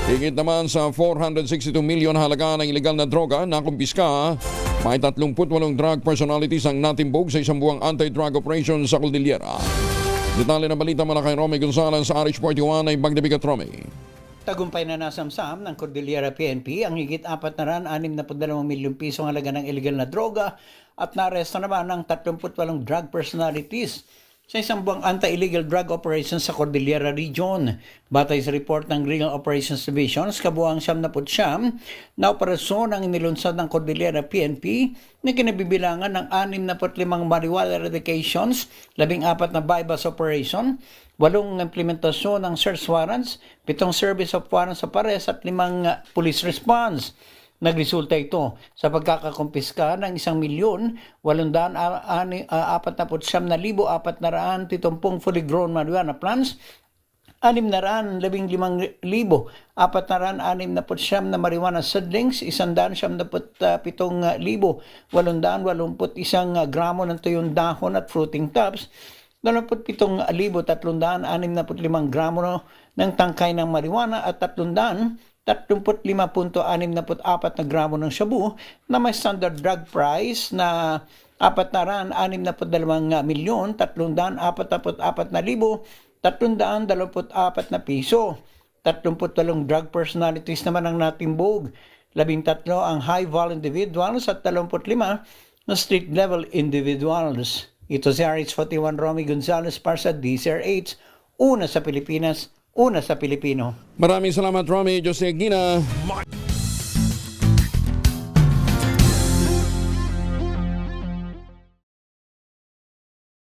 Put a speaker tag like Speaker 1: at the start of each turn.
Speaker 1: Higit naman sa 462 milyon halaga ng ilegal na droga na kumpiska. May 38 drug personalities ang natimbog sa isang buwang anti-drug operation sa Cordillera. Detalye ng balita mula kay Romy Gonzalez sa RH41 ay Magdabigat Romy.
Speaker 2: Tagumpay na nasamsam ng Cordillera PNP ang higit 462 milyong pisong halaga ng illegal na droga at naresto naman ng 38 drug personalities sa isang buwang anti-illegal drug operations sa Cordillera Region. Batay sa report ng Regional Operations Division, kabuang 79 na operasyon ang inilunsad ng Cordillera PNP na kinabibilangan ng 65 marijuana eradications, 14 na bypass operation, 8 implementasyon ng search warrants, 7 service of warrants sa pares at 5 police response. Nagresulta ito sa pagkakakumpiska ng 1,849,470 fully grown marijuana plants, 615,469 na marijuana seedlings, 177,881 gramo ng tuyong dahon at fruiting tops, 27,365 gramo ng tangkay ng marijuana at 35.64 na gramo ng shabu na may standard drug price na 462,344,324 na piso. 38 drug personalities naman ang natimbog. 13 ang high-vol individuals at 35 na street-level individuals. Ito si RH41 Romy Gonzalez para sa DCRH. Una sa Pilipinas, una sa Pilipino.
Speaker 1: Maraming salamat Romy Jose Gina.